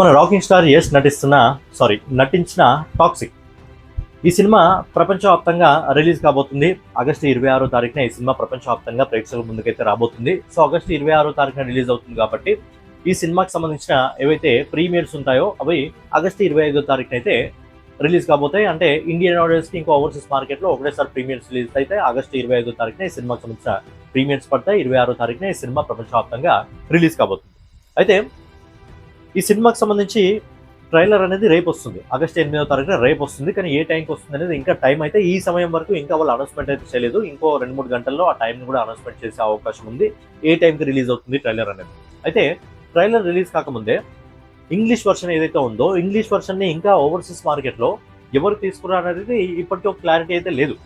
మన rocking star Yash నటించిన toxic ఈ సినిమా ప్రపంచవ్యాప్తంగా రిలీజ్ కాబోతుంది. ఆగస్టు 26వ తారీఖున ఈ సినిమా ప్రపంచవ్యాప్తంగా ప్రేక్షకుల ముందుకైతే రాబోతుంది. సో ఆగస్టు 26వ తారీఖున రిలీజ్ అవుతుంది కాబట్టి ఈ సినిమాకి సంబంధించిన ఏవైతే ప్రీమియర్స్ ఉంటాయో అవి ఆగస్టు 25వ తారీఖున అయితే రిలీజ్ కాబోతాయి. అంటే ఇండియన్ ఆడియన్స్కి ఇంకో ఓవర్సీస్ మార్కెట్లో ఒకటేసారి ప్రీమియర్స్ రిలీజ్ అయితే ఆగస్టు 25వ తారీఖున ఈ సినిమాకి సంబంధించిన ప్రీమియర్స్ పడతాయి. 26వ తారీఖున ఈ సినిమా ప్రపంచవ్యాప్తంగా రిలీజ్ కాబోతుంది. అయితే ఈ సినిమాకి సంబంధించి ట్రైలర్ అనేది రేపు వస్తుంది. ఆగస్టు 8వ తారీఖున రేపు వస్తుంది. కానీ ఏ టైంకి వస్తుంది అనేది ఇంకా టైం అయితే ఈ సమయం వరకు ఇంకా వాళ్ళు అనౌన్స్మెంట్ అయితే చేయలేదు. ఇంకో 2-3 గంటల్లో ఆ టైంని కూడా అనౌన్స్మెంట్ చేసే అవకాశం ఉంది. ఏ టైంకి రిలీజ్ అవుతుంది ట్రైలర్ అనేది. అయితే ట్రైలర్ రిలీజ్ కాకముందే ఇంగ్లీష్ వర్షన్ ఏదైతే ఉందో ఇంగ్లీష్ వర్షన్ని ఇంకా ఓవర్సీస్ మార్కెట్లో ఎవరు తీసుకున్నారు అనేది ఇప్పటికీ ఒక క్లారిటీ అయితే లేదు.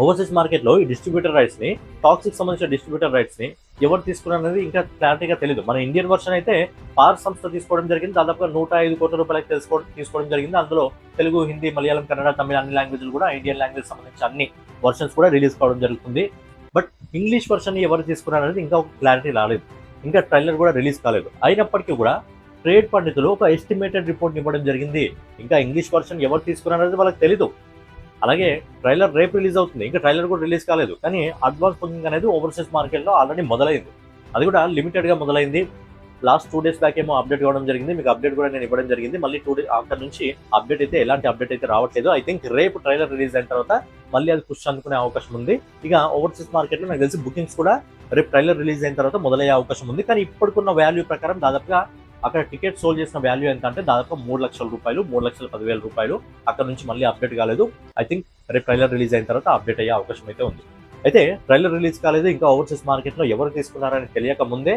ఓవర్సీస్ మార్కెట్లో ఈ డిస్ట్రిబ్యూటర్ రైట్స్ని టాక్సిక్ సంబంధించిన డిస్ట్రిబ్యూటర్ రైట్స్ని ఎవరు తీసుకున్నారు అనేది ఇంకా క్లారిటీగా తెలియదు. మన ఇండియన్ వర్షన్ అయితే పార్ సంస్థ తీసుకోవడం జరిగింది. దాదాపుగా 105 కోట్ల రూపాయలకి తీసుకోవడం జరిగింది. అందులో తెలుగు, హిందీ, మలయాళం, కన్నడ, తమిళ అన్ని లాంగ్వేజ్లు కూడా ఇండియన్ లాంగ్వేజ్ సంబంధించి అన్ని వర్షన్స్ కూడా రిలీజ్ కావడం జరుగుతుంది. బట్ ఇంగ్లీష్ వర్షన్ ఎవరు తీసుకున్నారు అనేది ఇంకా ఒక క్లారిటీ రాలేదు. ఇంకా ట్రైలర్ కూడా రిలీజ్ కాలేదు. అయినప్పటికీ కూడా ట్రేడ్ పండితులు ఒక ఎస్టిమేటెడ్ రిపోర్ట్ ఇవ్వడం జరిగింది. ఇంకా ఇంగ్లీష్ వర్షన్ ఎవరు తీసుకున్నారు అనేది వాళ్ళకి తెలీదు. అలాగే ట్రైలర్ రేపు రిలీజ్ అవుతుంది. ఇంకా ట్రైలర్ కూడా రిలీజ్ కాలేదు. కానీ అడ్వాన్స్ బుకింగ్ అనేది ఓవర్సీస్ మార్కెట్లో ఆల్రెడీ మొదలైంది. అది కూడా లిమిటెడ్గా మొదలైంది. లాస్ట్ 2 days బ్యాక్ ఏమో అప్డేట్ ఇవ్వడం జరిగింది. మీకు అప్డేట్ కూడా నేను ఇవ్వడం జరిగింది. మళ్ళీ 2 days అక్కడ నుంచి అప్డేట్ అయితే ఎలాంటి అప్డేట్ అయితే రావట్లేదు. ఐ థింక్ రేపు ట్రైలర్ రిలీజ్ అయిన తర్వాత మళ్ళీ అది పుష్ అందుకునే అవకాశం ఉంది. ఇక ఓవర్సీస్ మార్కెట్లో నాకు తెలిసి బుకింగ్స్ కూడా రేపు ట్రైలర్ రిలీజ్ అయిన తర్వాత మొదలయ్యే అవకాశం ఉంది. కానీ ఇప్పటికున్న వాల్యూ ప్రకారం దాదాపుగా అక్కడ టికెట్ సోల్డ్ చేసిన వాల్యూ ఎంత అంటే దాదాపు 3 లక్షల రూపాయలు, 3,10,000 రూపాయలు. అక్కడ నుంచి మళ్ళీ అప్డేట్ కాలేదు. ఐ థింక్ రేపు ట్రైలర్ రిలీజ్ అయిన తర్వాత అప్డేట్ అయ్యే అవకాశం అయితే ఉంది. అయితే ట్రైలర్ రిలీజ్ కాలేదు. ఇంకా ఓవర్సీస్ మార్కెట్లో ఎవరు తీసుకున్నారని తెలియక ముందే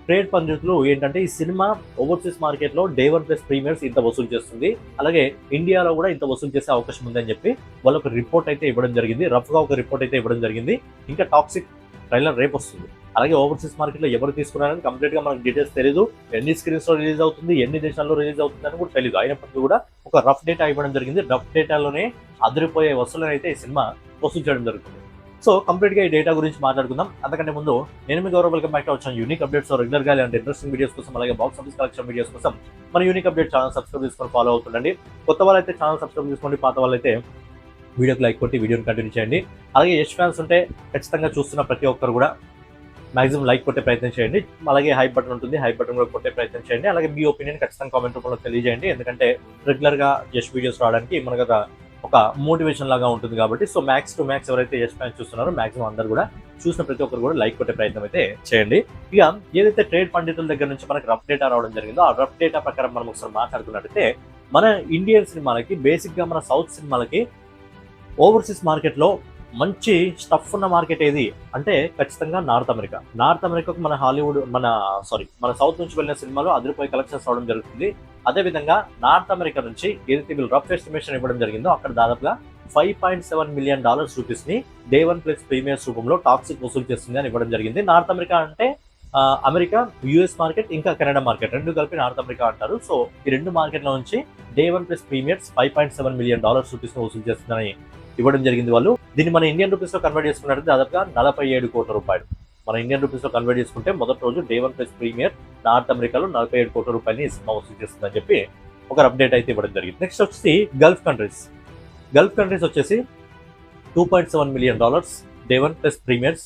ట్రేడ్ పండితులు ఏంటంటే ఈ సినిమా ఓవర్సీస్ మార్కెట్లో Day 1 ప్లస్ ప్రీమియర్స్ ఇంత వసూలు చేస్తుంది, అలాగే ఇండియాలో కూడా ఇంత వసూలు చేసే అవకాశం ఉందని చెప్పి వాళ్ళు ఒక రిపోర్ట్ అయితే ఇవ్వడం జరిగింది. రఫ్గా ఒక రిపోర్ట్ అయితే ఇవ్వడం జరిగింది. ఇంకా టాక్సిక్ ట్రైలర్ రేపు వస్తుంది. అలాగే ఓవర్సీస్ మార్కెట్లో ఎవరు తీసుకున్నారని కంప్లీట్గా మనకు డీటెయిల్స్ తెలియదు. ఎన్ని స్క్రీన్స్లో రిలీజ్ అవుతుంది, ఎన్ని దేశాల్లో రిలీజ్ అవుతుంది అని కూడా తెలియదు. అయినప్పటికీ కూడా ఒక రఫ్ డేటా ఇవ్వడం జరిగింది. రఫ్ డేటాలోనే అదిరిపోయే వసూలను అయితే ఈ సినిమా వసూలు చేయడం జరుగుతుంది. సో కంప్లీట్గా ఈ డేటా గురించి మాట్లాడుకుందాం. అంతకంటే ముందు నేను మీ గౌరవ వెల్కమ్ బ్యాక్ టు వచ్చాను యూనిక్ అప్డేట్స్ రెగ్యులర్గా ఇలాంటి ఇంట్రెస్టింగ్ వీడియోస్ కోసం, అలాగే బాక్స్ ఆఫీస్ కలెక్షన్ వీడియోస్ కోసం మన యూనిక్ అప్డేట్ ఛానల్ సబ్స్క్రైబ్ చేసుకొని ఫాలో అవుతుండండి. కొత్త వాళ్ళైతే ఛానల్ సబ్స్క్రైబ్ చేసుకోండి, పాత వాళ్ళైతే వీడియోకి లైక్ కొట్టి వీడియోని కంటిన్యూ చేయండి. అలాగే యష్ ఫ్యాన్స్ ఉంటే ఖచ్చితంగా చూస్తున్న ప్రతి ఒక్కరు కూడా మాక్సిమం లైక్ కొట్టే ప్రయత్నం చేయండి. అలాగే హై బటన్ ఉంటుంది, హై బటన్ కూడా కొట్టే ప్రయత్నం చేయండి. అలాగే మీ ఒపీనియన్ ఖచ్చితంగా కామెంట్ రూపంలో తెలియజేయండి. ఎందుకంటే రెగ్యులర్గా యష్ వీడియోస్ రావడానికి మనకు ఒక మోటివేషన్ లాగా ఉంటుంది కాబట్టి. సో మ్యాక్స్ టు మ్యాక్స్ ఎవరైతే యష్ ఫ్యాన్స్ చూస్తున్నారో మ్యాక్సిమం అందరూ కూడా చూసిన ప్రతి ఒక్కరు కూడా లైక్ కొట్టే ప్రయత్నం అయితే చేయండి. ఇక ఏదైతే ట్రేడ్ పండితుల దగ్గర నుంచి మనకి రఫ్ డేటా రావడం జరిగిందో ఆ రఫ్ డేటా ప్రకారం మనం ఒకసారి మాట్లాడుకున్నట్టయితే మన ఇండియన్ సినిమాలకి, బేసిక్గా మన సౌత్ సినిమాలకి ఓవర్సీస్ మార్కెట్లో మంచి స్టఫ్ ఉన్న మార్కెట్ ఏది అంటే ఖచ్చితంగా నార్త్ అమెరికా. నార్త్ అమెరికాకు మన హాలీవుడ్ మన సౌత్ నుంచి వెళ్ళిన సినిమాలు అదిరిపోయి కలెక్షన్స్ రావడం జరుగుతుంది. అదేవిధంగా నార్త్ అమెరికా నుంచి ఏదైతే వీళ్ళు రఫ్ ఎస్టిమేషన్ ఇవ్వడం జరిగిందో అక్కడ దాదాపుగా $5.7 మిలియన్ రూపీస్ని Day 1 ప్లస్ ప్రీమియర్స్ రూపంలో టాక్సిక్ వసూలు చేస్తుంది అని ఇవ్వడం జరిగింది. నార్త్ అమెరికా అంటే అమెరికా, యుఎస్ మార్కెట్, ఇంకా కెనడా మార్కెట్ రెండు కలిపి నార్త్ అమెరికా అంటారు. సో ఈ రెండు మార్కెట్ల నుంచి Day 1 ప్లస్ ప్రీమియర్స్ $5.7 మిలియన్ రూపీస్ని వసూలు చేస్తుందని ఇవ్వడం జరిగింది. వాళ్ళు దీన్ని మన ఇండియన్ రూపీస్లో కన్వర్ట్ చేసుకున్నట్టు దాదాపుగా 47 కోట్ల రూపాయలు. మన ఇండియన్ రూపీస్లో కన్వర్ట్ చేసుకుంటే మొదటి రోజు Day 1 ప్లస్ ప్రీమియర్ నార్త్ అమెరికాలో 47 కోట్ల రూపాయలని సినిమా వసూలు చేస్తుందని చెప్పి ఒక అప్డేట్ అయితే ఇవ్వడం జరిగింది. నెక్స్ట్ వచ్చేసి గల్ఫ్ కంట్రీస్ వచ్చేసి $2.7 million Day 1 plus premieres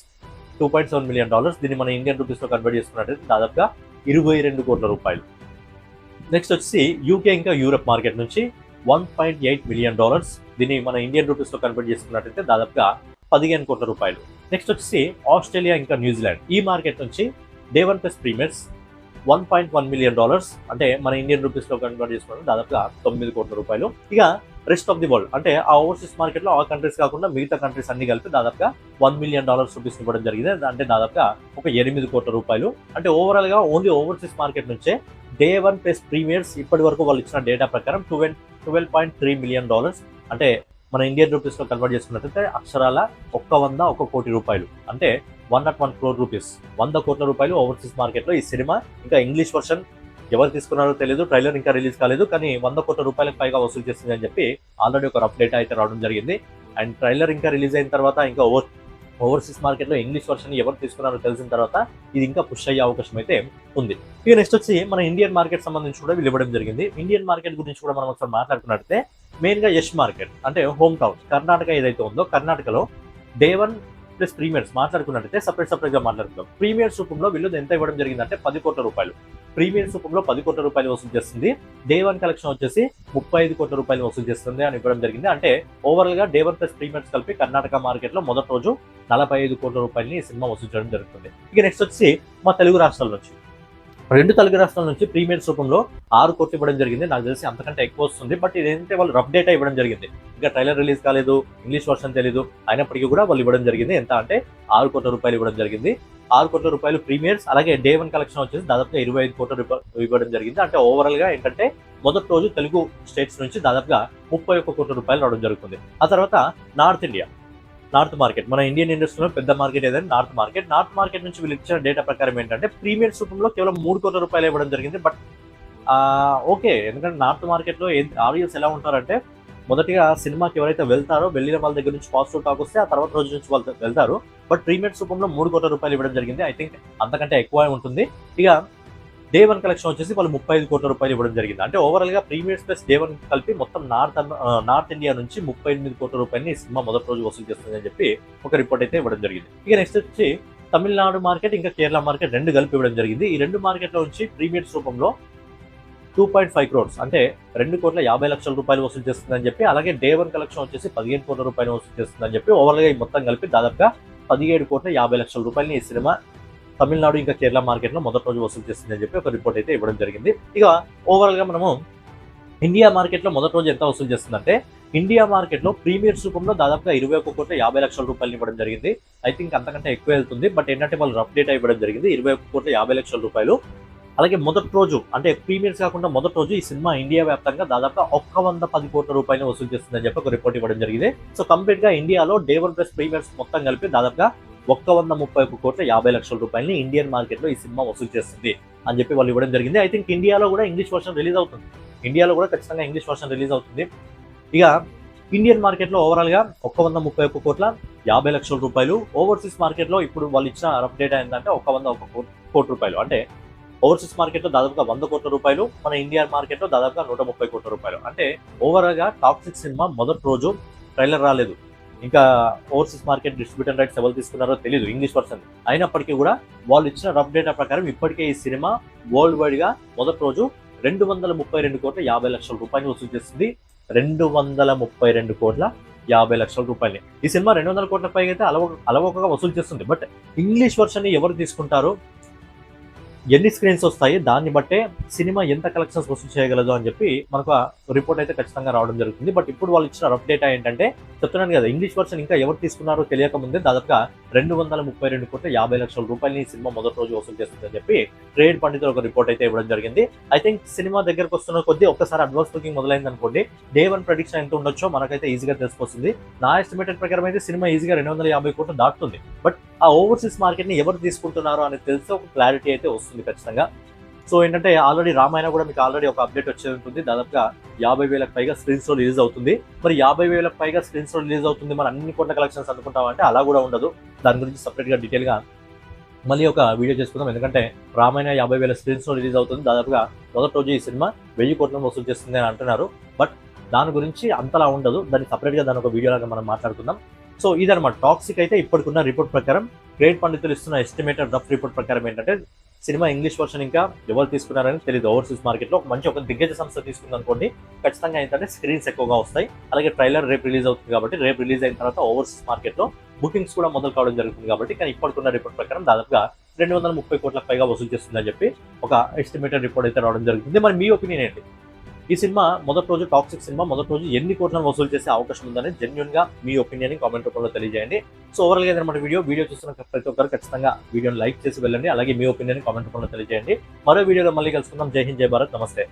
$2.7 million. దీన్ని మన ఇండియన్ రూపీస్లో కన్వర్ట్ చేసుకున్నట్టయితే దాదాపుగా 22 కోట్ల రూపాయలు. నెక్స్ట్ వచ్చేసి యూకే ఇంకా యూరప్ మార్కెట్ నుంచి $1.8 మిలియన్. దీన్ని మన ఇండియన్ రూపీస్లో కన్వర్ట్ చేసుకున్నట్టయితే దాదాపుగా 15 కోట్ల రూపాయలు. నెక్స్ట్ వచ్చేసి ఆస్ట్రేలియా ఇంకా న్యూజిలాండ్ ఈ మార్కెట్ నుంచి Day 1 ప్లస్ ప్రీమియర్స్ $1.1 మిలియన్, అంటే మన ఇండియన్ రూపీస్లో కన్వర్ట్ చేసుకున్నట్టు దాదాపుగా 9 కోట్ల రూపాయలు. ఇక రెస్ట్ ఆఫ్ ది వరల్డ్ అంటే ఆ ఓవర్సీస్ మార్కెట్లో ఆ కంట్రీస్ కాకుండా మిగతా కంట్రీస్ అన్ని కలిపి దాదాపుగా $1 మిలియన్ రూపీస్ ఇవ్వడం జరిగింది. అంటే దాదాపుగా ఒక 8 కోట్ల రూపాయలు. అంటే ఓవరాల్గా ఓన్లీ ఓవర్సీస్ మార్కెట్ నుంచే Day 1 ప్లస్ ప్రీమియర్స్ ఇప్పటి వరకు వాళ్ళు ఇచ్చిన డేటా ప్రకారం $12.3 మిలియన్, అంటే మన ఇండియన్ రూపీస్లో కన్వర్ట్ చేసుకున్నట్లయితే అక్షరాల 100 కోటి రూపాయలు, అంటే 101 crore రూపీస్, 100 కోట్ల రూపాయలు ఓవర్సీస్ మార్కెట్లో ఈ సినిమా. ఇంకా ఇంగ్లీష్ వర్షన్ ఎవరు తీసుకున్నారో తెలియదు, ట్రైలర్ ఇంకా రిలీజ్ కాలేదు, కానీ 100 కోట్ల రూపాయలకు పైగా వసూలు చేస్తుంది అని చెప్పి ఆల్రెడీ ఒక రఫ్ డేటా అయితే రావడం జరిగింది. అండ్ ట్రైలర్ ఇంకా రిలీజ్ అయిన తర్వాత ఇంకా ఓవర్సీస్ మార్కెట్లో ఇంగ్లీష్ వర్షన్ ఎవరు తీసుకున్నారో తెలిసిన తర్వాత ఇది ఇంకా పుష్ అయ్యే అవకాశం అయితే ఉంది. ఇక నెక్స్ట్ వచ్చి మన ఇండియన్ మార్కెట్ సంబంధించి కూడా వీళ్ళు ఇవ్వడం జరిగింది. ఇండియన్ మార్కెట్ గురించి కూడా మనం ఒకసారి మాట్లాడుకున్నట్లయితే మెయిన్గా యష్ మార్కెట్ అంటే హోమ్ టౌన్ కర్ణాటక ఏదైతే ఉందో కర్ణాటకలో డే 1 ప్లస్ ప్రీమియర్స్ మాట్లాడుకున్నట్టయితే సపరేట్గా మాట్లాడుకుందాం. ప్రీమియర్స్ రూపంలో వీళ్ళు ఎంత ఇవ్వడం జరిగిందంటే 10 కోట్ల రూపాయలు. ప్రీమియర్స్ రూపంలో 10 కోట్ల రూపాయలు వసూలు చేస్తుంది. డే 1 కలెక్షన్ వచ్చేసి 35 కోట్ల రూపాయలు వసూలు చేస్తుంది అని ఇవ్వడం జరిగింది. అంటే ఓవరాల్ గా డే 1 ప్లస్ ప్రీమియర్స్ కలిపి కర్ణాటక మార్కెట్ లో మొదటి రోజు 45 కోట్ల రూపాయలని ఈ సినిమా వసూలు చేయడం జరుగుతుంది. ఇక నెక్స్ట్ వచ్చి మా తెలుగు రాష్ట్రాల నుంచి 2 తెలుగు రాష్ట్రాల నుంచి ప్రీమియర్స్ రూపంలో 6 కోట్లు ఇవ్వడం జరిగింది. నాకు తెలిసి అంతకంటే ఎక్కువ వస్తుంది. బట్ ఇదేంటే వాళ్ళు రఫ్ డేటా ఇవ్వడం జరిగింది. ఇంకా ట్రైలర్ రిలీజ్ కాలేదు, ఇంగ్లీష్ వర్షన్ తెలీదు, అయినప్పటికీ కూడా వాళ్ళు ఇవ్వడం జరిగింది. ఎంత అంటే 6 కోట్ల రూపాయలు ఇవ్వడం జరిగింది. 6 కోట్ల రూపాయలు ప్రీమియర్స్, అలాగే డే 1 కలెక్షన్ వచ్చేసి దాదాపుగా 25 కోట్ల రూపాయలు ఇవ్వడం జరిగింది. అంటే ఓవరాల్ గా ఏంటంటే మొదటి రోజు తెలుగు స్టేట్స్ నుంచి దాదాపుగా 31 కోట్ల రూపాయలు రావడం జరుగుతుంది. ఆ తర్వాత నార్త్ మార్కెట్, మన ఇండియన్ ఇండస్ట్రీలో పెద్ద మార్కెట్ ఏదైనా నార్త్ మార్కెట్ నుంచి వీళ్ళు ఇచ్చిన డేటా ప్రకారం ఏంటంటే ప్రీమియర్స్ రూపంలో కేవలం 3 కోట్ల రూపాయలు ఇవ్వడం జరిగింది. బట్ ఓకే, ఎందుకంటే నార్త్ మార్కెట్లో ఆడియన్స్ ఎలా ఉంటారంటే మొదటిగా సినిమాకి ఎవరైతే వెళ్తారో వెళ్ళిన వాళ్ళ దగ్గర నుంచి పాజిటివ్ టాక్ వస్తే ఆ తర్వాత రోజు నుంచి వాళ్ళు వెళ్తారు. బట్ ప్రీమియర్స్ రూపంలో 3 కోట్ల రూపాయలు ఇవ్వడం జరిగింది. ఐ థింక్ అంతకంటే ఎక్కువ ఉంటుంది. ఇక డే 1 కలెక్షన్ వచ్చేసి వాళ్ళు 35 కోట్ల రూపాయలు ఇవ్వడం జరిగింది. అంటే ఓవరాల్ గా ప్రీమియర్స్ ప్లస్ డే 1 కలిపి మొత్తం నార్త్ ఇండియా నుంచి 38 కోట్ల రూపాయలని ఈ సినిమా మొదటి రోజు వసూలు చేస్తుందని చెప్పి ఒక రిపోర్ట్ అయితే ఇవ్వడం జరిగింది. ఇక నెక్స్ట్ వచ్చి తమిళనాడు మార్కెట్ ఇంకా కేరళ మార్కెట్ 2 కలిపి ఇవ్వడం జరిగింది. ఈ 2 మార్కెట్ల నుంచి ప్రీమియర్స్ రూపంలో 2.5 crores అంటే 2,50 లక్షల రూపాయలు వసూలు చేస్తుందని చెప్పి, అలాగే డే 1 కలెక్షన్ వచ్చేసి 15 కోట్ల రూపాయలు వసూలు చేస్తుందని చెప్పి ఓవరాల్ గా ఈ మొత్తం కలిపి దాదాపుగా 17,50 లక్షల రూపాయలని ఈ సినిమా తమిళనాడు ఇంకా కేరళ మార్కెట్ లో మొదటి రోజు వసూలు చేస్తుందని చెప్పి ఒక రిపోర్ట్ అయితే ఇవ్వడం జరిగింది. ఇక ఓవరాల్ గా మనము ఇండియా మార్కెట్ లో మొదటి రోజు ఎంత వసూలు చేస్తుందంటే ఇండియా మార్కెట్ లో ప్రీమియర్స్ రూపంలో దాదాపుగా 21,50 లక్షల రూపాయలు ఇవ్వడం జరిగింది. ఐ థింక్ అంతకంటే ఎక్కువ వెళ్తుంది. బట్ ఏంటంటే వాళ్ళు రఫ్ డేటా ఇవ్వడం జరిగింది 21,50 లక్షల రూపాయలు. అలాగే మొదటి రోజు అంటే ప్రీమియర్స్ కాకుండా మొదటి రోజు ఈ సినిమా ఇండియా వ్యాప్తంగా దాదాపుగా 110 కోట్ల రూపాయలు వసూలు చేస్తుందని చెప్పి ఒక రిపోర్ట్ ఇవ్వడం జరిగింది. సో కంప్లీట్ గా ఇండియాలో డే 1 ప్లస్ ప్రీమియర్స్ మొత్తం కలిపి దాదాపుగా 131,50 లక్షల రూపాయలని ఇండియన్ మార్కెట్ లో ఈ సినిమా వసూలు చేస్తుంది అని చెప్పి వాళ్ళు ఇవ్వడం జరిగింది. ఐ థింక్ ఇండియాలో కూడా ఇంగ్లీష్ వర్షన్ రిలీజ్ అవుతుంది. ఇండియాలో కూడా ఖచ్చితంగా ఇంగ్లీష్ వర్షన్ రిలీజ్ అవుతుంది. ఇక ఇండియన్ మార్కెట్ లో ఓవరాల్ గా 131,50 లక్షల రూపాయలు. ఓవర్సీస్ మార్కెట్ లో ఇప్పుడు వాళ్ళు ఇచ్చిన రఫ్ డేటా ఏంటంటే 101 కోట్ల రూపాయలు. అంటే ఓవర్సీస్ మార్కెట్ లో దాదాపుగా 100 కోట్ల రూపాయలు, మన ఇండియన్ మార్కెట్ లో దాదాపుగా 130 కోట్ల రూపాయలు. అంటే ఓవరాల్ గా టాక్సిక్ సినిమా మొదటి రోజు ట్రైలర్ రాలేదు, ఇంకా ఓవర్సీస్ మార్కెట్ డిస్ట్రిబ్యూటర్ రైట్స్ ఎవరు తీసుకున్నారో తెలియదు ఇంగ్లీష్ వర్షన్. అయినప్పటికీ కూడా వాళ్ళు ఇచ్చిన రఫ్ డేటా ప్రకారం ఇప్పటికే ఈ సినిమా వరల్డ్ వైడ్ గా మొదటి రోజు 232 కోట్ల 50 లక్షల రూపాయలు వసూలు చేస్తుంది. 232 కోట్ల 50 లక్షల రూపాయలు. ఈ సినిమా 200 కోట్ల పైగా అయితే అలవోకగా వసూలు చేస్తుంది. బట్ ఇంగ్లీష్ వర్షన్ ని ఎవరు తీసుకుంటారు, ఎన్ని స్క్రీన్స్ వస్తాయి, దాన్ని బట్టే సినిమా ఎంత కలెక్షన్స్ వసూలు చేయగలదు అని చెప్పి మనకు రిపోర్ట్ అయితే ఖచ్చితంగా రావడం జరుగుతుంది. బట్ ఇప్పుడు వాళ్ళు ఇచ్చిన రఫ్ డేటా ఏంటంటే చెప్తున్నాను కదా, ఇంగ్లీష్ వర్షన్ ఇంకా ఎవరు తీసుకున్నారో తెలియక ముందే దాదాపుగా 232 కోట్ల 50 లక్షల రూపాయలని ఈ సినిమా మొదటి రోజు వసూలు చేస్తుందని చెప్పి ట్రేడ్ పండితులు ఒక రిపోర్ట్ అయితే ఇవ్వడం జరిగింది. ఐ థింక్ సినిమా దగ్గరకు వస్తున్న కొద్దీ ఒక్కసారి అడ్వాన్స్ బుకింగ్ మొదలైంది అనుకోండి, డే 1 ప్రెడిక్షన్ ఎంత ఉండొచ్చో మనకైతే ఈజీగా తెలిసిపోతుంది. నా ఎస్టిమేటెడ్ ప్రకారం అయితే సినిమా ఈజీగా 250 కోట్లు దాటుతుంది. బట్ ఆ ఓవర్సీస్ మార్కెట్ ని ఎవరు తీసుకుంటున్నారో అనేది తెలిసి ఒక క్లారిటీ అయితే వస్తుంది ఖచ్చితంగా. సో ఏంటంటే ఆల్రెడీ రామాయణ కూడా మీకు ఆల్రెడీ ఒక అప్డేట్ వచ్చేది ఉంటుంది. దాదాపుగా 50,000 పైగా స్క్రీన్స్ లో రిలీజ్ అవుతుంది. మరి 50,000 పైగా స్క్రీన్స్ లో రిలీజ్ అవుతుంది, మరి అన్ని కోట్ల కలెక్షన్స్ అనుకుంటామంటే అలా కూడా ఉండదు. దాని గురించి సపరేట్ గా డీటెయిల్ గా మళ్ళీ ఒక వీడియో చేసుకుందాం. ఎందుకంటే రామాయణ 50,000 స్క్రీన్స్ లో రిలీజ్ అవుతుంది. దాదాపుగా మొదటి రోజు ఈ సినిమా 1000 కోట్లను వసూలు చేస్తుంది అని అంటున్నారు. బట్ దాని గురించి అంతలా ఉండదు, దాన్ని సపరేట్ గా దాని ఒక వీడియో లాగా మనం మాట్లాడుకుందాం. సో ఇదనమాట టాక్సిక్ అయితే ఇప్పటికున్న రిపోర్ట్ ప్రకారం, ట్రేడ్ పండితులు ఇస్తున్న ఎస్టిమేటెడ్ రఫ్ రిపోర్ట్ ప్రకారం ఏంటంటే సినిమా ఇంగ్లీష్ వర్షన్ ఇంకా ఎవరు తీసుకున్నారని తెలియదు. ఓవర్సీస్ మార్కెట్ లో ఒక దిగ్గజ సంస్థ తీసుకుంది అనుకోండి, ఖచ్చితంగా ఏంటంటే స్క్రీన్స్ ఎక్కువగా వస్తాయి. అలాగే ట్రైలర్ రేపు రిలీజ్ అవుతుంది కాబట్టి రేపు రిలీజ్ అయిన తర్వాత ఓవర్సీస్ మార్కెట్ లో బుకింగ్స్ కూడా మొదలు కావడం జరుగుతుంది. కాబట్టి కానీ ఇప్పటికున్న రిపోర్ట్ ప్రకారం దాదాపుగా 230 కోట్ల పైగా వసూలు చేస్తుందని చెప్పి ఒక ఎస్టిమేటెడ్ రిపోర్ట్ అయితే రావడం జరుగుతుంది. మరి మీ ఒపీనియన్ ఏంటి? ఈ సినిమా మొదటి రోజు టాక్సిక్ సినిమా మొదటి రోజు ఎన్ని కోట్లను వసూలు చేసే అవకాశం ఉందని జెన్యున్ గా మీ ఒపీనియన్ కామెంట్ రూపంలో తెలియజేయండి. సో ఓవరాల్ గా ఏదన్నమాట వీడియో చూస్తున్న ప్రతి ఒక్కరు ఖచ్చితంగా వీడియోని లైక్ చేసి వెళ్ళండి. అలాగే మీ ఒపీనియన్ కామెంట్ రూపంలో తెలియజేయండి. మరో వీడియోలో మళ్ళీ కలుసుకుందాం. జై హింద్, జై భారత్, నమస్తే.